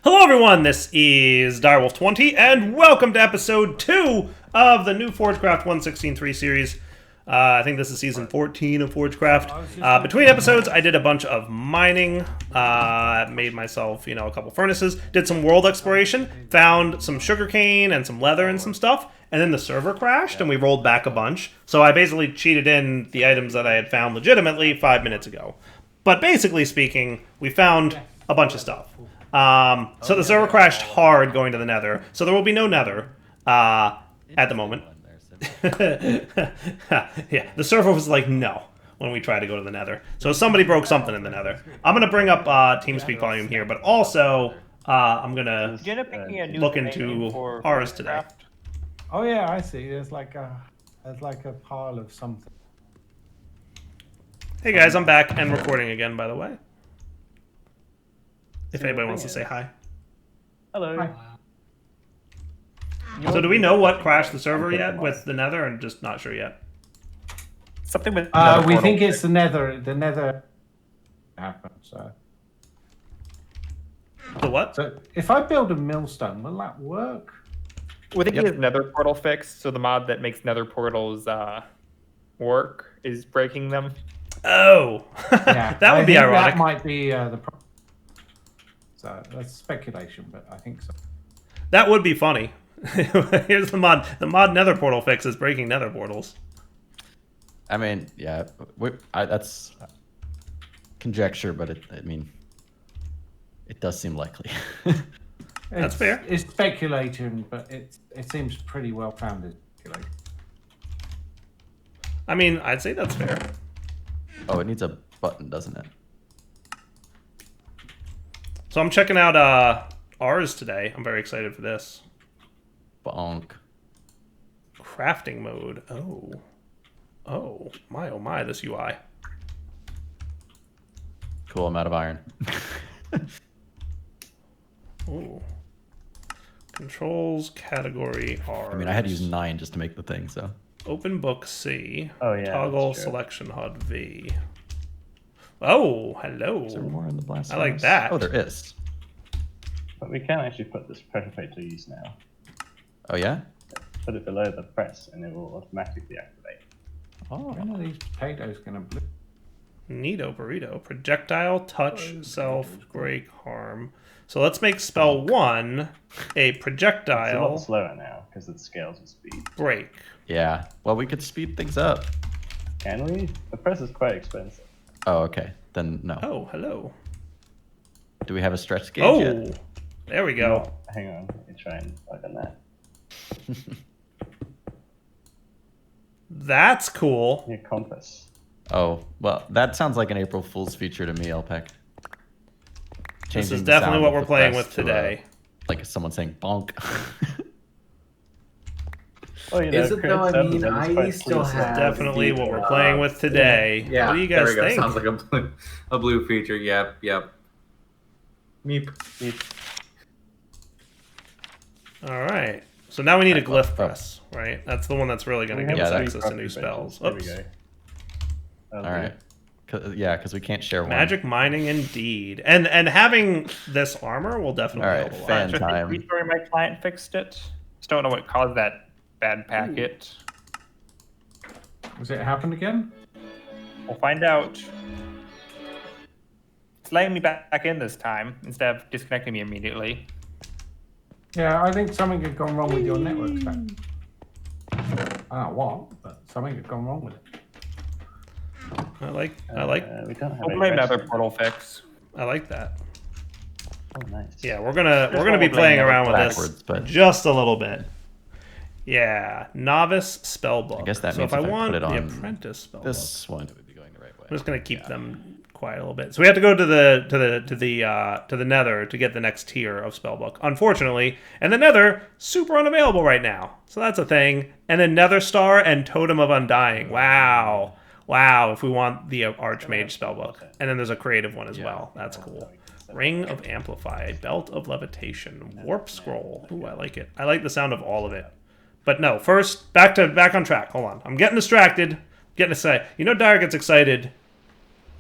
Hello everyone, this is Direwolf20, and welcome to episode 2 of the new Forgecraft 1.16.3 series. I think this is season 14 of Forgecraft. Between episodes, I did a bunch of mining, made myself, a couple furnaces, did some world exploration, found some sugarcane and some leather and some stuff, and then the server crashed and we rolled back a bunch. So I basically cheated in the items that I had found legitimately 5 minutes ago. But basically speaking, we found a bunch of stuff. So the server crashed hard going to the Nether, so there will be no Nether at the moment. Yeah, the server was like, no, when we tried to go to the Nether. So somebody broke something in the Nether. I'm going to bring up TeamSpeak volume here, but also I'm going to look into Ars today. Oh yeah, I see. There's like a pile of something. Hey guys, I'm back and recording again, by the way. If anybody wants to say hi. Hello. Hi. So do we know what crashed the server yet with the Nether, and just not sure yet? Something with we think it's the Nether. The Nether happened. So The what? So if I build a millstone, will that work? We think it is Nether portal fixed, so the mod that makes Nether portals work is breaking them. Oh, Yeah, that would be ironic. That might be the problem. So that's speculation, but I think so. That would be funny. Here's the mod. The mod Nether portal fix is breaking Nether portals. I mean, yeah, that's conjecture, but it does seem likely. That's fair. It's speculation, but it seems pretty well founded. I mean, I'd say that's fair. Oh, it needs a button, doesn't it? So I'm checking out Ars today. I'm very excited for this. Bonk. Crafting mode. Oh my, this UI. Cool, I'm out of iron. Ooh. Controls category Ars. I mean, I had to use 9 just to make the thing, so. Open book C. Oh, yeah, Toggle that's true. selection HUD V. Oh, hello. Is there more in the blast I like furnace? that. Oh, there is. But we can actually put this pressure plate to use now. Oh, yeah? Put it below the press and it will automatically activate. Oh. When are these potatoes gonna bloom? Neato burrito. Projectile, touch, self, break, harm. So let's make spell 1 a It's a projectile lot slower now because it scales with speed. break. Yeah. Well, we could speed things up. Can we? The press is quite expensive. Oh, okay. Then no. Oh, hello. Do we have a stretch gauge Oh, yet? there we go. Hang on, let me try and plug on that. That's cool. Your compass. Oh, well, that sounds like an April Fool's feature to me, Elpec. This is Changing the definitely sound what of we're the playing press with to, today. like someone saying bonk. Oh, you know, Is it though? I create mean, servers I quite still pleasing. have Definitely the, what we're playing with today. Yeah, What do you guys there we think? go. Sounds like a blue feature. Yep. Meep. All right. So now we need a Right, glyph oh. press, right? That's the one that's really going to We give have us three access to new property spells. benches. There Oops. we go. All right. Yeah, because we can't share one. Magic mining indeed. And having this armor will definitely All right, help a lot. fan Just time. Restore my client fixed it. Just don't know what caused that bad packet. Has it happened again? We'll find out. It's letting me back in this time instead of disconnecting me immediately. Yeah, I think something had gone wrong with your network stack. I don't know what, but something had gone wrong with it. I like We don't have We'll a play rest. Nether portal fix. that. Oh, nice. Yeah, we're gonna be we're playing playing around with backwards, this but- just a little bit. Yeah, novice spellbook. I guess that so means if I if I want put it the on apprentice spellbook, This one would be going the right way. I'm just gonna keep them quiet a little bit. So we have to go to the Nether to get the next tier of spellbook, unfortunately. And the Nether super unavailable right now, so that's a thing. And then Nether Star and Totem of Undying. Wow. If we want the Archmage spellbook, and then there's a creative one as well. That's cool. Ring of Amplify, Belt of Levitation, Warp Scroll. Ooh, I like it. I like the sound of all of it. But no, first back on track. Hold on, I'm getting distracted. Getting to say, Dire gets excited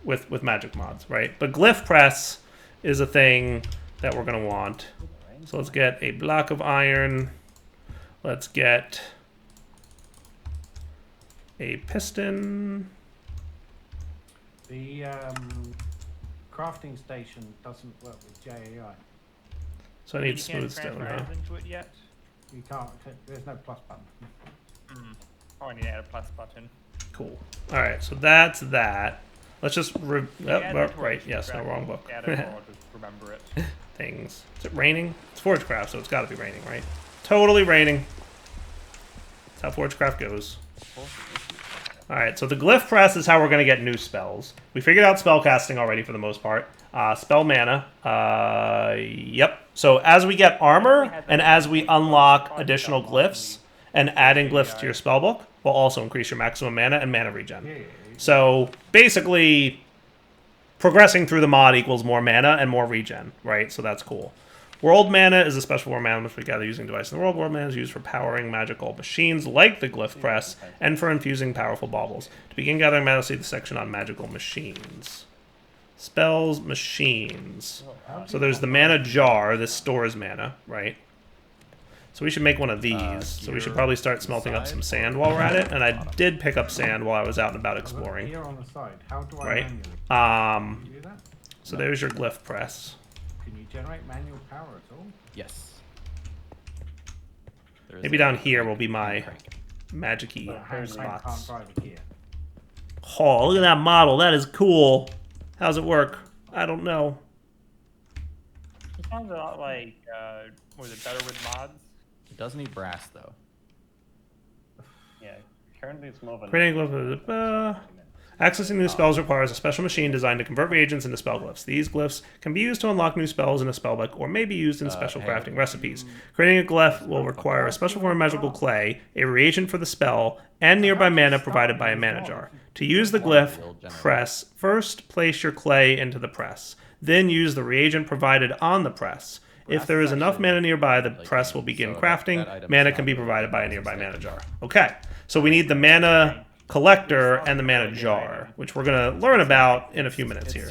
with magic mods, right? But glyph press is a thing that we're going to want. So let's get a block of iron. Let's get a piston. The crafting station doesn't work with JAI. So I need smooth stone, huh? Into it yet? You can't. There's no plus button. Oh, I need to add a plus button. Cool. All right, so that's that. Let's just right. Yes, no, wrong book. Add it, or just remember it. Things. Is it raining? It's Forgecraft, so it's got to be raining, right? Totally raining. That's how Forgecraft goes. All right, so the glyph press is how we're going to get new spells. We figured out spell casting already for the most part. Spell mana. Yep. So as we get armor and as we unlock additional glyphs and adding glyphs to your spellbook will also increase your maximum mana and mana regen. So basically, progressing through the mod equals more mana and more regen, right? So that's cool. World mana is a special form of mana which we gather using device in the world. World mana is used for powering magical machines like the glyph press and for infusing powerful baubles. To begin gathering mana, see the section on magical machines. Spells, machines. So there's the mana jar. This stores mana, right? So we should make one of these. So we should probably start smelting up some sand while we're at it. And I did pick up sand while I was out and about exploring. Here on the side, how do I Right? manually do that? So there's your glyph press. Can you generate manual power at all? Yes. There is Maybe a- down here will be my magic-y But hand can't spots. drive a gear. Oh, look at that model. That is cool. How's it work? I don't know. It sounds a lot like, was it better with mods? It does need brass though. Yeah, currently it's more of a... Creating glyph. Accessing new spells requires a special machine designed to convert reagents into spell glyphs. These glyphs can be used to unlock new spells in a spellbook or may be used in special crafting recipes. Creating a glyph will require a special form of magical clay, a reagent for the spell, and nearby mana provided by a mana jar. To use the glyph, press. First, place your clay into the press. Then use the reagent provided on the press. If there is enough mana nearby, the press will begin crafting. Mana can be provided by a nearby mana jar. Okay, so we need the mana collector and the mana jar, which we're going to learn about in a few minutes here.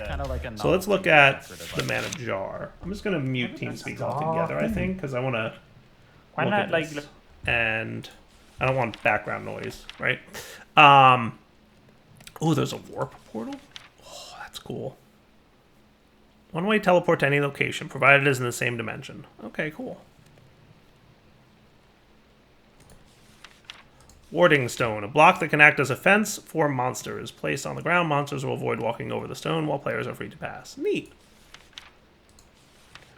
So let's look at the mana jar. I'm just going to mute TeamSpeak altogether, I think, because I want to Why look not at like this. And I don't want background noise, right? Oh, there's a warp portal? Oh, that's cool. One-way teleport to any location, provided it is in the same dimension. Okay, cool. Warding stone, a block that can act as a fence for monsters. Placed on the ground, monsters will avoid walking over the stone while players are free to pass. Neat.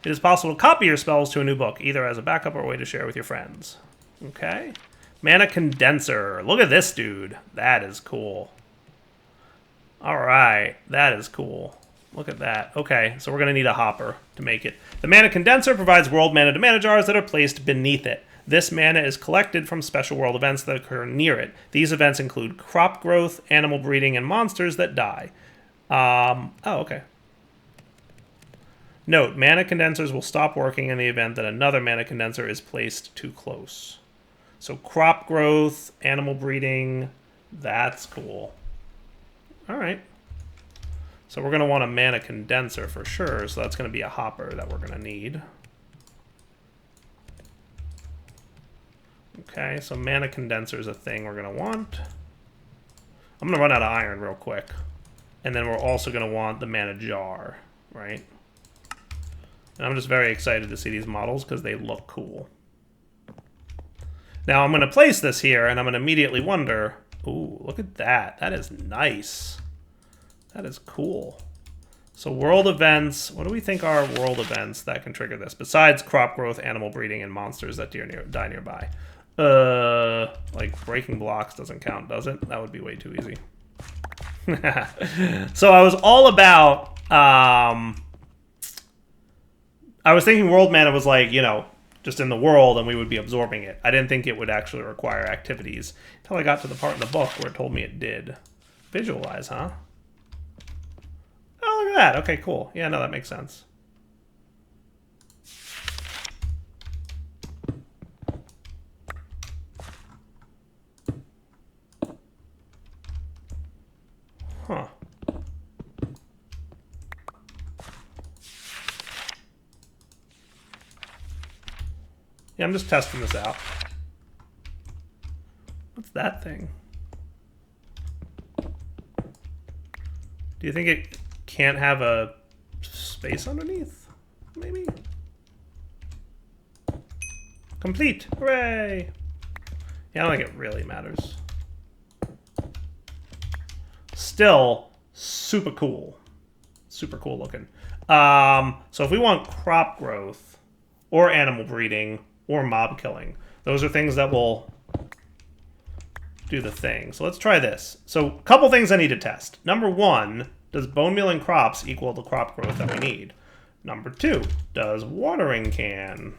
It is possible to copy your spells to a new book, either as a backup or a way to share with your friends. Okay. Mana condenser. Look at this dude. That is cool. Alright, that is cool. Look at that. Okay, so we're going to need a hopper to make it. The mana condenser provides world mana to mana jars that are placed beneath it. This mana is collected from special world events that occur near it. These events include crop growth, animal breeding, and monsters that die. Oh, okay. Note, mana condensers will stop working in the event that another mana condenser is placed too close. So crop growth, animal breeding, that's cool. All right. So we're going to want a mana condenser for sure, so that's going to be a hopper that we're going to need. Okay, so mana condenser is a thing we're going to want. I'm going to run out of iron real quick. And then we're also going to want the mana jar, right? And I'm just very excited to see these models because they look cool. Now I'm going to place this here, and I'm going to immediately wonder, ooh, look at that. That is nice. That is cool. So world events, what do we think are world events that can trigger this? Besides crop growth, animal breeding, and monsters that die nearby. Like breaking blocks doesn't count, does it? That would be way too easy. So I was all about, I was thinking world mana was like, you know, just in the world and we would be absorbing it. I didn't think it would actually require activities until I got to the part in the book where it told me it did. Visualize, huh? Oh, look at that. Okay, cool. Yeah, no, that makes sense. Huh. Yeah, I'm just testing this out. What's that thing? Do you think it can't have a space underneath? Maybe? Complete! Hooray! Yeah, I don't think it really matters. Still, super cool. Super cool looking. So if we want crop growth, or animal breeding, or mob killing, those are things that will do the thing. So let's try this. So a couple things I need to test. Number one, does bone meal and crops equal the crop growth that we need? Number two, does watering can?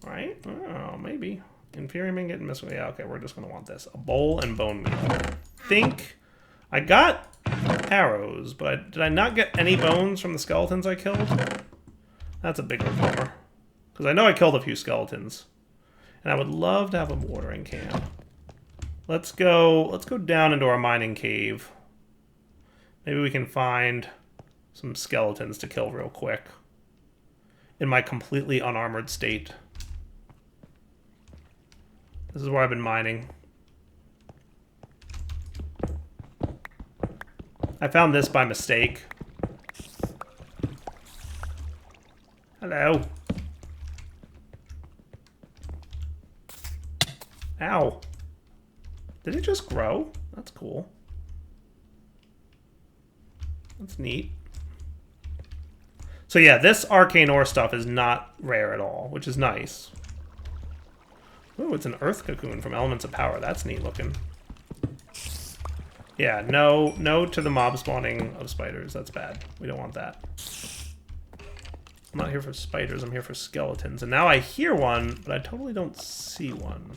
Right? Oh, maybe. Inferior ingot and missile. Yeah, okay, we're just going to want this. A bowl and bone meal. Think I got arrows, but did I not get any bones from the skeletons I killed? That's a bigger bummer. Because I know I killed a few skeletons. And I would love to have a watering can. Let's go down into our mining cave. Maybe we can find some skeletons to kill real quick. In my completely unarmored state. This is where I've been mining. I found this by mistake. Hello. Ow. Did it just grow? That's cool. That's neat. So yeah, this arcane ore stuff is not rare at all, which is nice. Ooh, it's an earth cocoon from Elements of Power. That's neat looking. Yeah, no to the mob spawning of spiders. That's bad. We don't want that. I'm not here for spiders, I'm here for skeletons. And now I hear one, but I totally don't see one.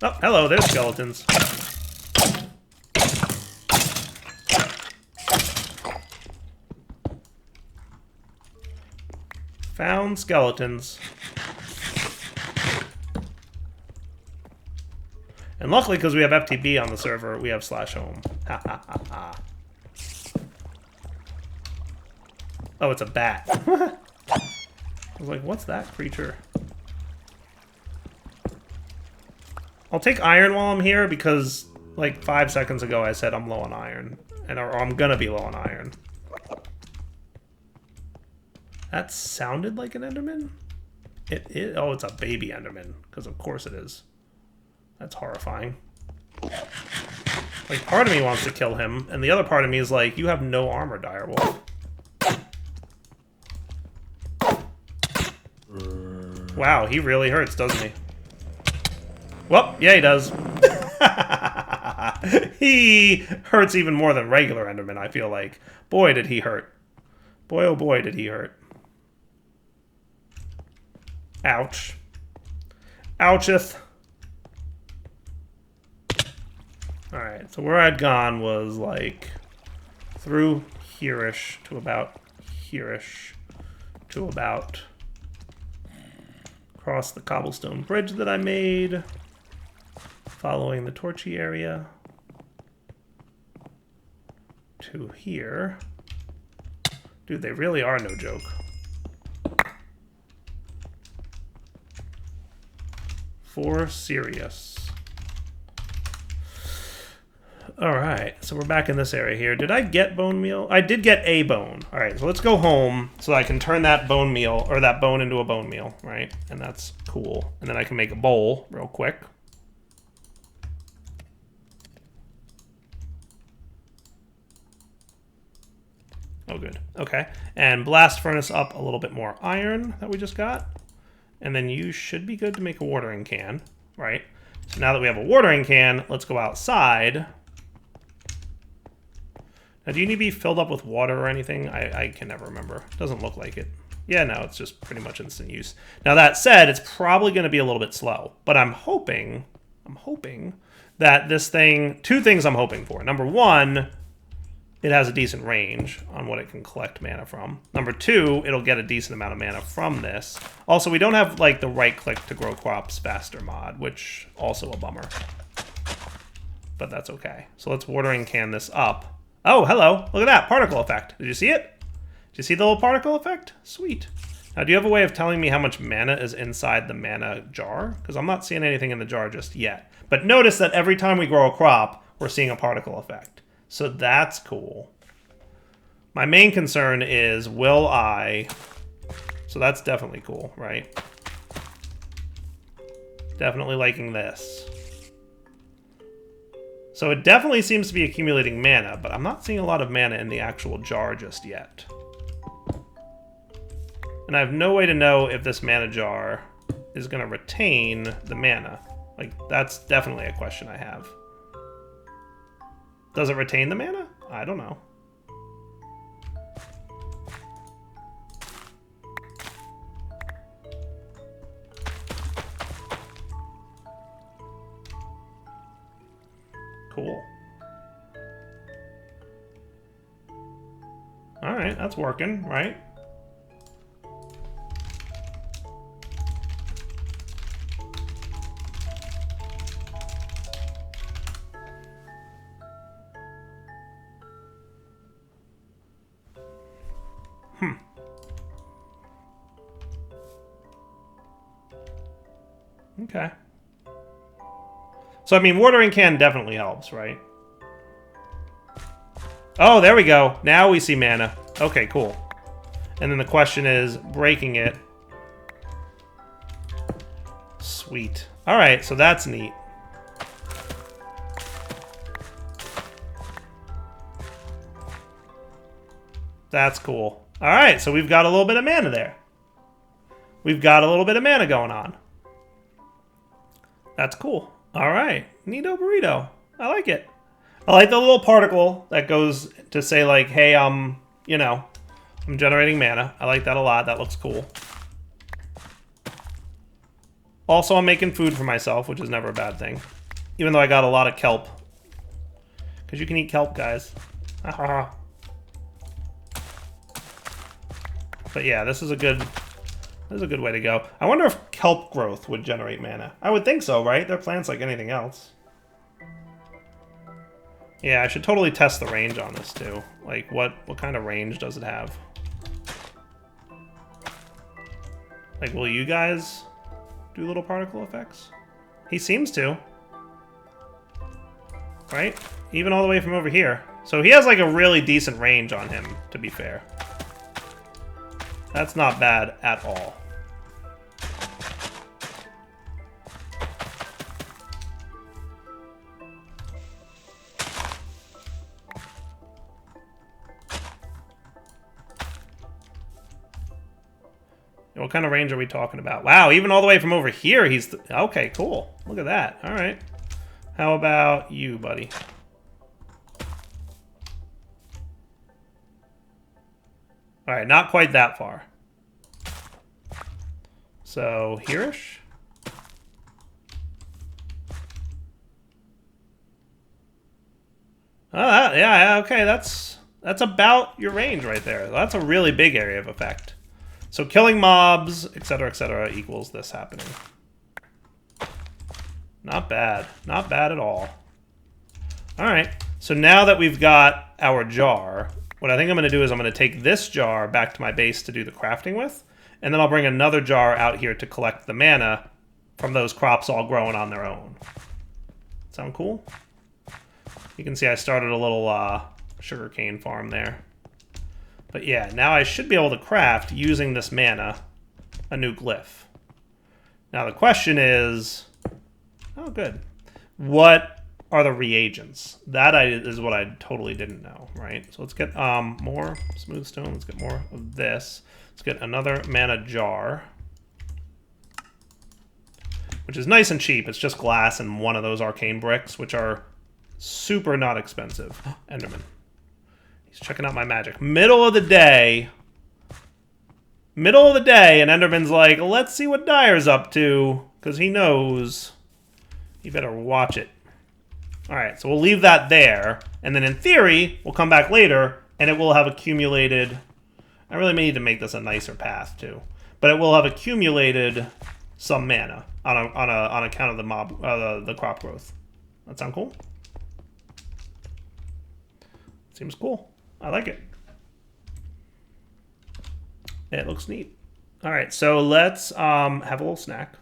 Oh, hello, there's skeletons. Found skeletons. And luckily, because we have FTB on the server, we have /home. Ha ha ha ha. Oh, it's a bat. I was like, what's that creature? I'll take iron while I'm here because, like, 5 seconds ago I said I'm low on iron. Or I'm gonna be low on iron. That sounded like an Enderman? It is. Oh, it's a baby Enderman. Because of course it is. That's horrifying. Like, part of me wants to kill him, and the other part of me is like, you have no armor, direwolf. Wow, he really hurts, doesn't he? Well, yeah, he does. He hurts even more than regular Enderman, I feel like. Boy, did he hurt. Boy, oh boy, did he hurt. Ouch. Oucheth. Alright, so where I'd gone was, like, through here-ish to about here-ish to about across the cobblestone bridge that I made, following the torchy area to here. Dude, they really are no joke. For serious. Alright, so we're back in this area here. Did I get bone meal? I did get a bone. Alright, so let's go home so I can turn that bone meal, or that bone into a bone meal, right? And that's cool. And then I can make a bowl real quick. Oh, good. Okay. And blast furnace up a little bit more iron that we just got. And then you should be good to make a watering can, right? So now that we have a watering can, let's go outside. Now, do you need to be filled up with water or anything? I can never remember. Doesn't look like it. Yeah, no, it's just pretty much instant use. Now, that said, it's probably going to be a little bit slow. But I'm hoping that this thing... Two things I'm hoping for. Number one, it has a decent range on what it can collect mana from. Number two, it'll get a decent amount of mana from this. Also, we don't have, like, the right-click to grow crops faster mod, which also a bummer. But that's okay. So let's watering can this up. Oh, hello. Look at that. Particle effect. Did you see it? you see the little particle effect? Sweet. Now, do you have a way of telling me how much mana is inside the mana jar? Because I'm not seeing anything in the jar just yet. But notice that every time we grow a crop, we're seeing a particle effect. So that's cool. My main concern is, will I... So that's definitely cool, right? Definitely liking this. So it definitely seems to be accumulating mana, but I'm not seeing a lot of mana in the actual jar just yet. And I have no way to know if this mana jar is going to retain the mana. Like, that's definitely a question I have. Does it retain the mana? I don't know. Cool. All right, that's working, right? Okay. So, I mean, watering can definitely helps, right? Oh, there we go. Now we see mana. Okay, cool. And then the question is, breaking it. Sweet. All right, so that's neat. That's cool. All right, so we've got a little bit of mana there. We've got a little bit of mana going on. That's cool. All right. Neato burrito. I like it. I like the little particle that goes to say, like, hey, you know, I'm generating mana. I like that a lot. That looks cool. Also, I'm making food for myself, which is never a bad thing. Even though I got a lot of kelp. Because you can eat kelp, guys. But yeah, this is a good way to go. I wonder if kelp growth would generate mana. I would think so, right? They're plants like anything else. Yeah, I should totally test the range on this too. Like, what kind of range does it have? Like, will you guys do little particle effects? He seems to. Right? Even all the way from over here. So he has like a really decent range on him, to be fair. That's not bad at all. What kind of range are we talking about? Wow, even all the way from over here, he's... Okay, cool. Look at that. All right. How about you, buddy? All right, not quite that far. So, here-ish? Oh, yeah, okay, that's about your range right there. That's a really big area of effect. So killing mobs, etc., equals this happening. Not bad. Not bad at all. Alright, so now that we've got our jar, what I think I'm going to do is I'm going to take this jar back to my base to do the crafting with, and then I'll bring another jar out here to collect the mana from those crops all growing on their own. Sound cool? You can see I started a little sugarcane farm there. But yeah, now I should be able to craft, using this mana, a new glyph. Now the question is... Oh, good. What are the reagents? That is what I totally didn't know, right? So let's get more smooth stone. Let's get more of this. Let's get another mana jar. Which is nice and cheap. It's just glass and one of those arcane bricks, which are super not expensive. Enderman. He's checking out my magic. Middle of the day, and Enderman's like, let's see what Dyer's up to, because he knows. You better watch it. Alright, so we'll leave that there, and then in theory, we'll come back later, and it will have accumulated... I really may need to make this a nicer path, too. But it will have accumulated some mana on account of the crop growth. That sound cool? Seems cool. I like it. It looks neat. All right, so let's have a little snack.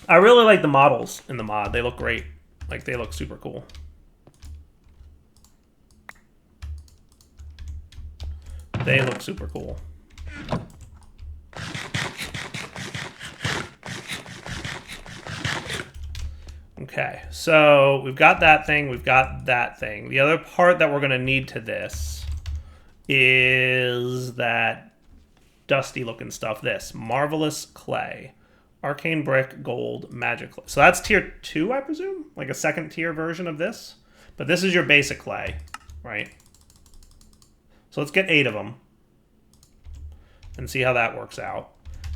I really like the models in the mod. They look great. Like, they look super cool. They look super cool. Okay, so we've got that thing, we've got that thing. The other part that we're going to need to this is that dusty looking stuff. This marvelous clay, arcane brick, gold, magic clay. So that's tier 2, I presume, like a second tier version of this. But this is your basic clay, right? So let's get 8 of them and see how that works out.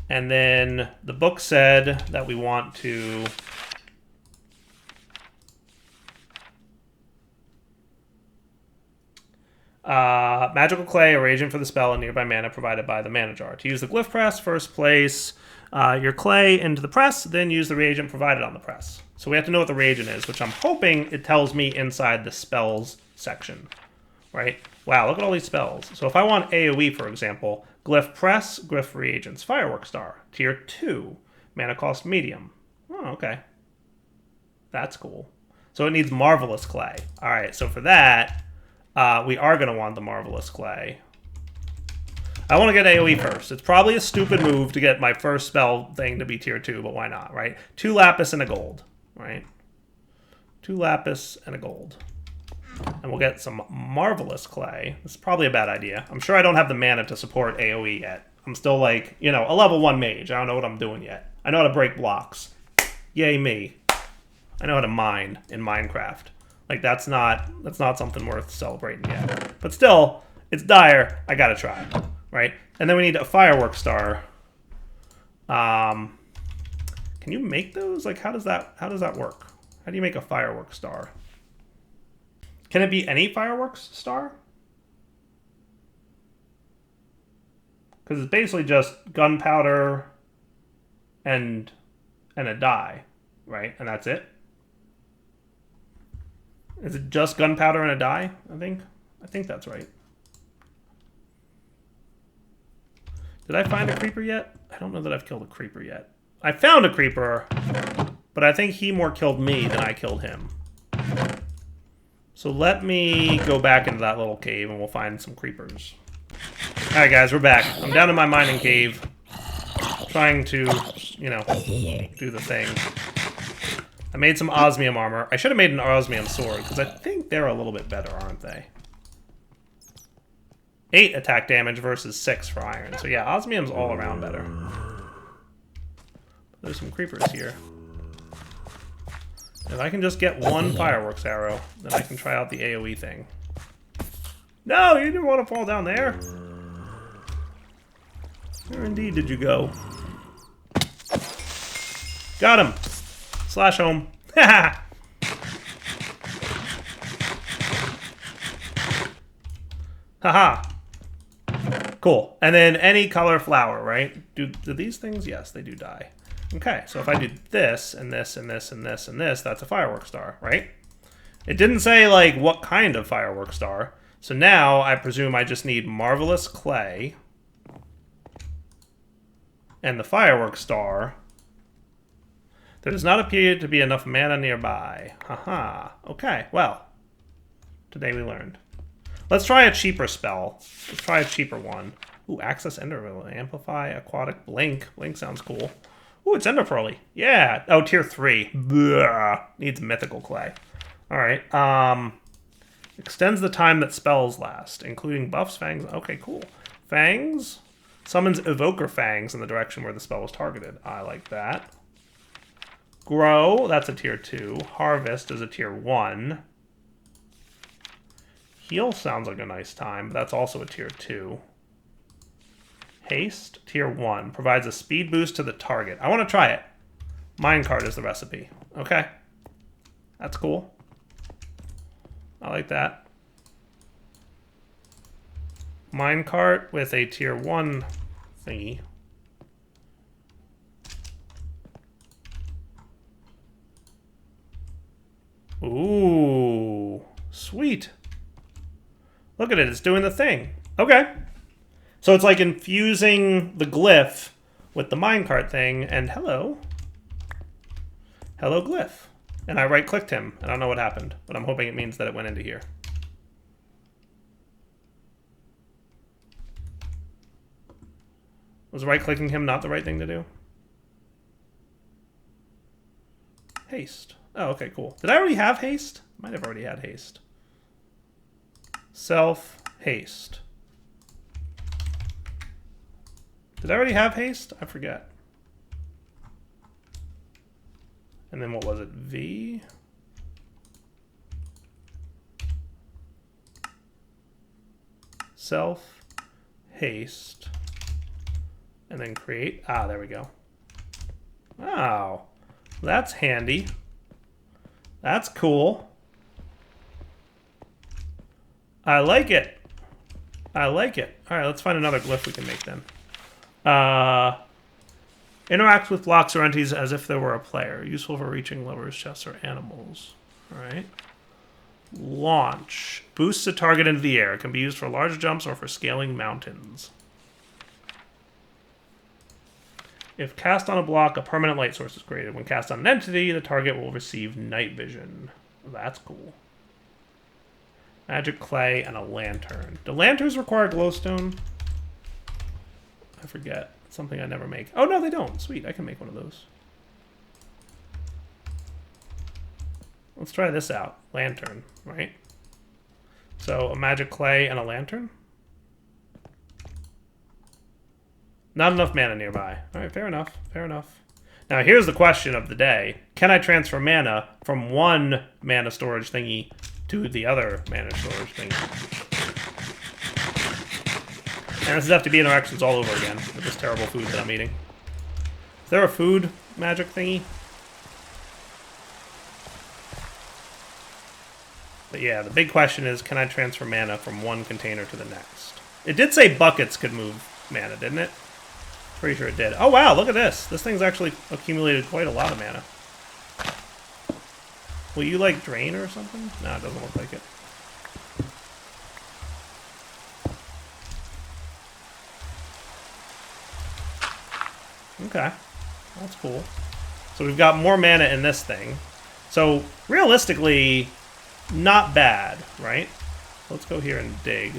And then the book said that we want to magical clay, a reagent for the spell, and nearby mana provided by the mana jar. To use the glyph press, first place your clay into the press, then use the reagent provided on the press. So we have to know what the reagent is, which I'm hoping it tells me inside the spells section, right? Wow, look at all these spells. So if I want AoE, for example, glyph press, glyph reagents, firework star, tier 2, mana cost medium. Oh, okay. That's cool. So it needs marvelous clay. All right, so for that, we are going to want the marvelous clay. I want to get AoE first. It's probably a stupid move to get my first spell thing to be tier 2, but why not, right? 2 lapis and a gold, right? 2 lapis and a gold. And we'll get some marvelous clay. This is probably a bad idea. I'm sure I don't have the mana to support AoE yet. I'm still like, you know, a level 1 mage. I don't know what I'm doing yet. I know how to break blocks. Yay me. I know how to mine in Minecraft. Like, that's not something worth celebrating yet. But still, it's dire. I gotta try, right? And then we need a firework star. Can you make those? Like, how does that work? How do you make a firework star? Can it be any fireworks star? Because it's basically just gunpowder and a dye, right? And that's it. Is it just gunpowder and a dye? I think that's right. Did I find a creeper yet? I don't know that I've killed a creeper yet. I found a creeper, but I think he more killed me than I killed him. So let me go back into that little cave and we'll find some creepers. Alright guys, we're back. I'm down in my mining cave. Trying to, you know, do the thing. I made some osmium armor. I should have made an osmium sword, because I think they're a little bit better, aren't they? 8 attack damage versus 6 for iron. So yeah, osmium's all around better. There's some creepers here. If I can just get 1 fireworks arrow, then I can try out the AoE thing. No, you didn't want to fall down there. Where indeed did you go? Got him. Slash home. Haha. Haha. Cool. And then any color flower, right? Do these things? Yes, they do die. Okay, so if I do this, and this, and this, and this, and this, that's a firework star, right? It didn't say, like, what kind of firework star. So now, I presume I just need marvelous clay and the firework star. There does not appear to be enough mana nearby. Haha. Okay, well. Today we learned. Let's try a cheaper spell. Let's try a cheaper one. Ooh, Access Ender will amplify, aquatic, blink. Blink sounds cool. Ooh, it's Ender Pearly. Yeah. Oh, tier 3. Blah. Needs mythical clay. Alright. Extends the time that spells last, including buffs, fangs. Okay, cool. Fangs. Summons Evoker Fangs in the direction where the spell was targeted. I like that. Grow. That's a tier 2. Harvest is a tier 1. Heal sounds like a nice time, but that's also a tier 2. Haste, tier 1. Provides a speed boost to the target. I want to try it. Minecart is the recipe. Okay. That's cool. I like that. Minecart with a tier 1 thingy. Ooh. Sweet. Look at it, it's doing the thing. Okay. So it's like infusing the glyph with the minecart thing, and hello. Hello, glyph. And I right-clicked him. I don't know what happened, but I'm hoping it means that it went into here. Was right-clicking him not the right thing to do? Haste. Oh, okay, cool. Did I already have haste? Might have already had haste. Self haste. Did I already have haste? I forget. And then what was it? V? Self haste. And then create. Ah, there we go. Oh, that's handy. That's cool. I like it. I like it. All right, let's find another glyph we can make then. Interact with blocks or entities as if there were a player. Useful for reaching levers, chests, or animals. All right. Launch. Boosts a target into the air. It can be used for large jumps or for scaling mountains. If cast on a block, a permanent light source is created. When cast on an entity, the target will receive night vision. That's cool. Magic clay and a lantern. Do lanterns require glowstone? I forget. It's something I never make. Oh, no, they don't. Sweet, I can make one of those. Let's try this out. Lantern, right? So, a magic clay and a lantern? Not enough mana nearby. All right, fair enough. Fair enough. Now, here's the question of the day. Can I transfer mana from one mana storage thingy to the other mana storage thingy? And this is FTB interactions all over again with this terrible food that I'm eating. Is there a food magic thingy? But yeah, the big question is, can I transfer mana from one container to the next? It did say buckets could move mana, didn't it? Pretty sure it did. Oh wow, look at this. This thing's actually accumulated quite a lot of mana. Will you like drain or something? No, it doesn't look like it. Okay, that's cool. So we've got more mana in this thing. So realistically, not bad, right? Let's go here and dig.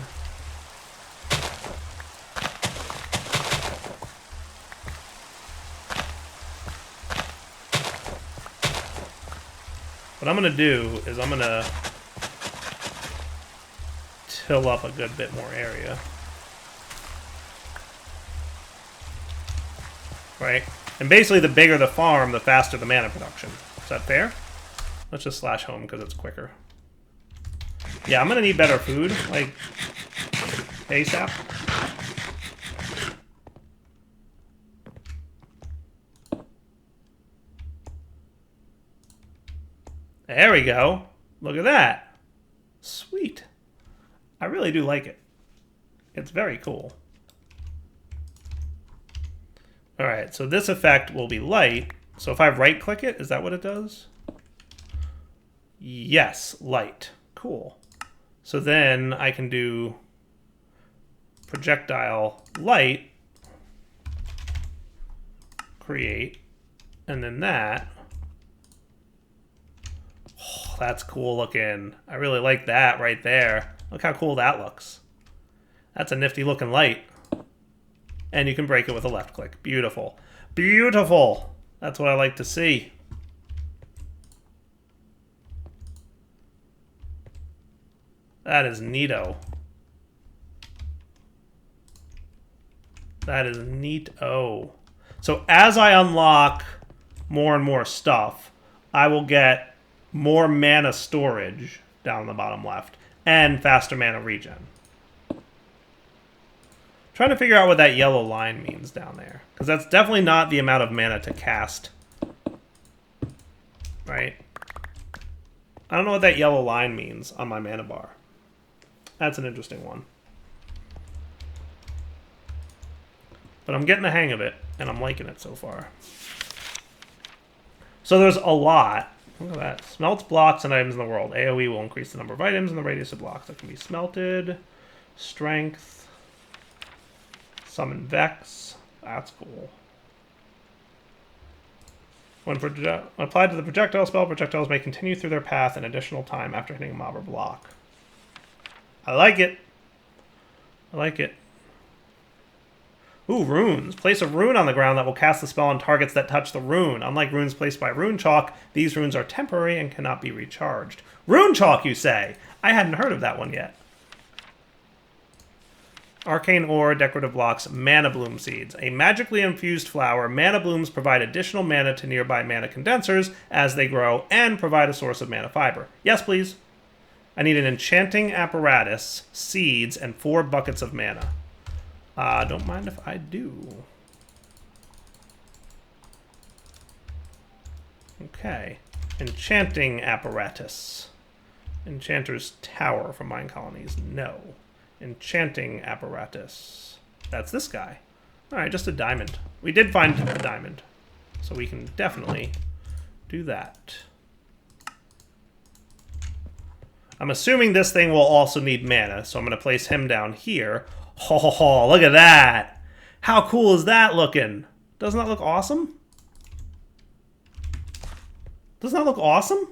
What I'm going to do is I'm going to till up a good bit more area. Right? And basically the bigger the farm, the faster the mana production. Is that fair? Let's just slash home because it's quicker. Yeah, I'm going to need better food, like ASAP. There we go. Look at that. Sweet. I really do like it. It's very cool. Alright, so this effect will be light. So if I right-click it, is that what it does? Yes, light. Cool. So then I can do projectile light, create, and then that. Oh, that's cool looking. I really like that right there. Look how cool that looks. That's a nifty looking light. And you can break it with a left click. Beautiful. Beautiful! That's what I like to see. That is neato. That is neato. So as I unlock more and more stuff, I will get more mana storage down the bottom left and faster mana regen. Trying to figure out what that yellow line means down there, because that's definitely not the amount of mana to cast. Right? I don't know what that yellow line means on my mana bar. That's an interesting one. But I'm getting the hang of it, and I'm liking it so far. So there's a lot. Look at that. Smelts blocks and items in the world. AoE will increase the number of items and the radius of blocks that can be smelted. Strength. Summon Vex. That's cool. When applied to the projectile spell, projectiles may continue through their path an additional time after hitting a mob or block. I like it. I like it. Ooh, runes. Place a rune on the ground that will cast the spell on targets that touch the rune. Unlike runes placed by rune chalk, these runes are temporary and cannot be recharged. Rune chalk, you say? I hadn't heard of that one yet. Arcane ore, decorative blocks, mana bloom seeds. A magically infused flower, mana blooms provide additional mana to nearby mana condensers as they grow and provide a source of mana fiber. Yes, please. I need an enchanting apparatus, seeds, and 4 buckets of mana. Don't mind if I do. Okay. Enchanting apparatus. Enchanter's tower from mine colonies. No. Enchanting apparatus. That's this guy. Alright, just a diamond. We did find a diamond. So we can definitely do that. I'm assuming this thing will also need mana, so I'm going to place him down here. Oh, look at that! How cool is that looking? Doesn't that look awesome? Doesn't that look awesome?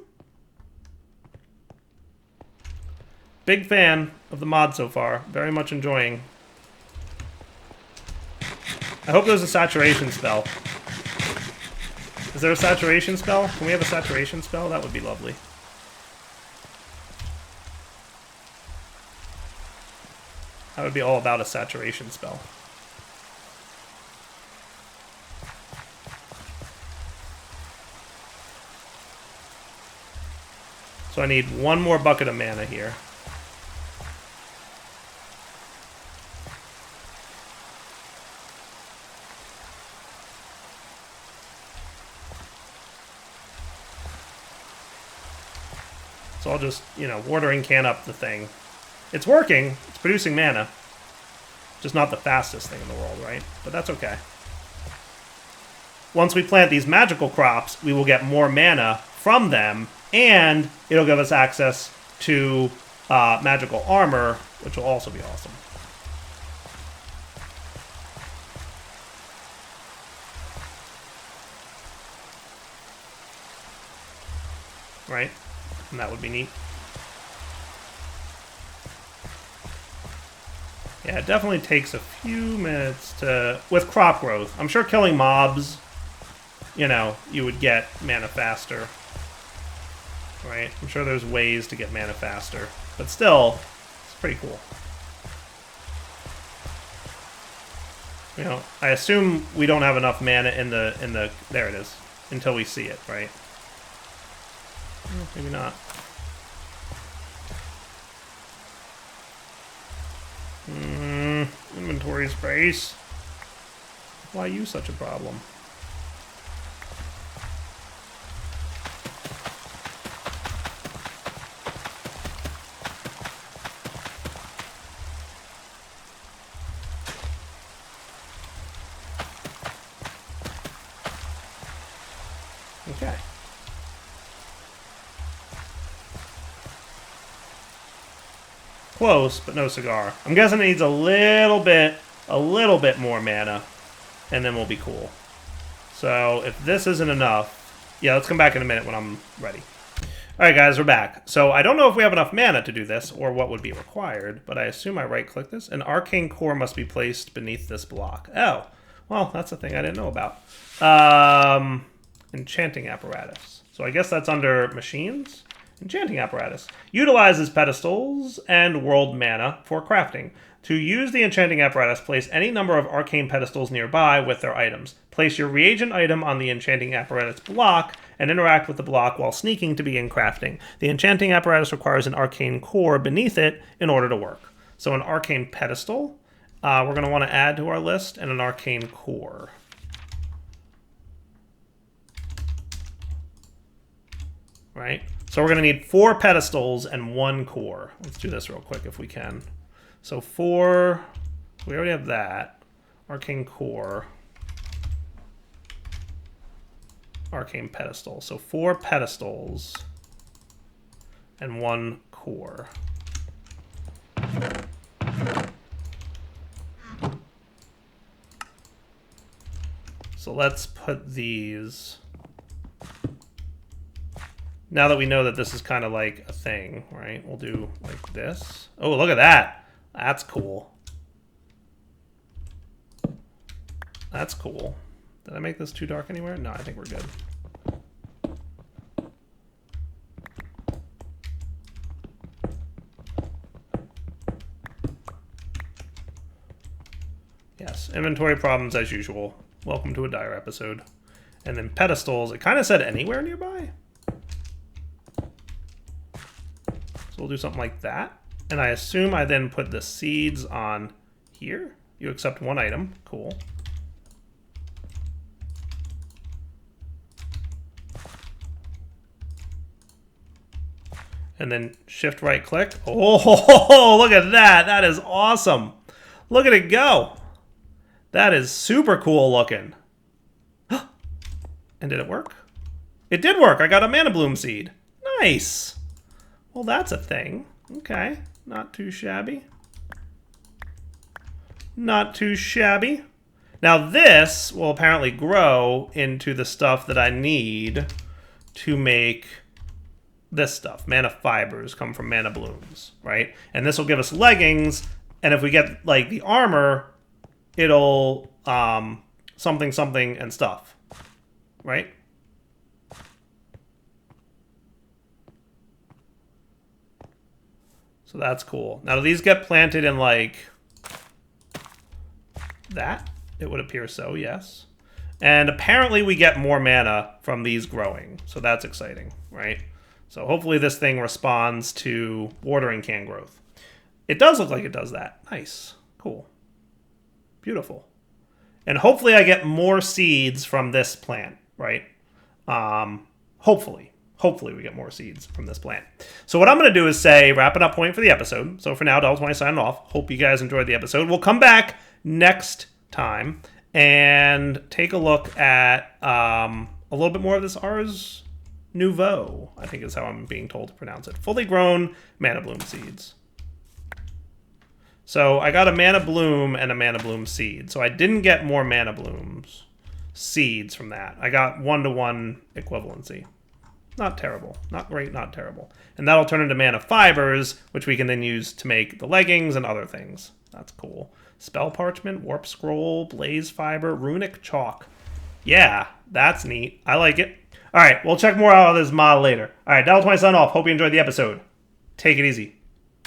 Big fan of the mod so far. Very much enjoying. I hope there's a saturation spell. Is there a saturation spell? Can we have a saturation spell? That would be lovely. That would be all about a saturation spell. So I need 1 more bucket of mana here. So I'll just, you know, watering can up the thing. It's working. It's producing mana. Just not the fastest thing in the world, right? But that's okay. Once we plant these magical crops, we will get more mana from them, and it'll give us access to magical armor, which will also be awesome. Right? And that would be neat. Yeah, it definitely takes a few minutes to... With crop growth. I'm sure killing mobs, you know, you would get mana faster. Right? I'm sure there's ways to get mana faster. But still, it's pretty cool. You know, I assume we don't have enough mana in the... There it is. Until we see it, right? Maybe not. Inventory space. Why are you such a problem? Okay. Close, but no cigar. I'm guessing it needs a little bit more mana, and then we'll be cool. So if this isn't enough, yeah, let's come back in a minute when I'm ready. All right, guys, we're back. So I don't know if we have enough mana to do this, or what would be required, but I assume I right-click this. An arcane core must be placed beneath this block. Oh, well, that's a thing I didn't know about. Enchanting apparatus. So I guess that's under machines. Enchanting apparatus. Utilizes pedestals and world mana for crafting. To use the enchanting apparatus, place any number of arcane pedestals nearby with their items. Place your reagent item on the enchanting apparatus block and interact with the block while sneaking to begin crafting. The enchanting apparatus requires an arcane core beneath it in order to work. So an arcane pedestal, we're going to want to add to our list, and an arcane core. Right? So we're going to need 4 pedestals and 1 core. Let's do this real quick if we can. So 4, we already have that. Arcane core. arcane pedestal. So 4 pedestals and 1 core. So let's put these. Now that we know that this is kind of like a thing, right? We'll do like this. Oh, look at that. That's cool. That's cool. Did I make this too dark anywhere? No, I think we're good. Yes, inventory problems as usual. Welcome to a dire episode. And then pedestals, it kind of said anywhere nearby. So we'll do something like that. And I assume I then put the seeds on here. You accept 1 item. Cool. And then shift right click. Oh, look at that. That is awesome. Look at it go. That is super cool looking. And did it work? It did work. I got a mana bloom seed. Nice. Well, that's a thing. Okay. Not too shabby. Not too shabby. Now this will apparently grow into the stuff that I need to make this stuff. Mana fibers come from mana blooms, right? And this will give us leggings, and if we get like the armor, it'll something something and stuff, right? So that's cool. Now do these get planted in like that? It would appear so, yes. And apparently we get more mana from these growing, so that's exciting, right? So hopefully this thing responds to watering can growth. It does look like it does that. Nice. Cool. Beautiful. And hopefully I get more seeds from this plant, right? Hopefully. Hopefully we get more seeds from this plant. So what I'm going to do is say wrap it up point for the episode. So for now, Devil20 signing off. Hope you guys enjoyed the episode. We'll come back next time and take a look at a little bit more of this Ars Nouveau, I think is how I'm being told to pronounce it. Fully grown mana bloom seeds. So I got a mana bloom and a mana bloom seed. So I didn't get more mana blooms seeds from that. I got 1-to-1 equivalency. Not terrible. Not great, not terrible. And that'll turn into mana fibers, which we can then use to make the leggings and other things. That's cool. Spell parchment, warp scroll, blaze fiber, runic chalk. Yeah, that's neat. I like it. All right, we'll check more out of this mod later. All right, Devil20 signing off. Hope you enjoyed the episode. Take it easy.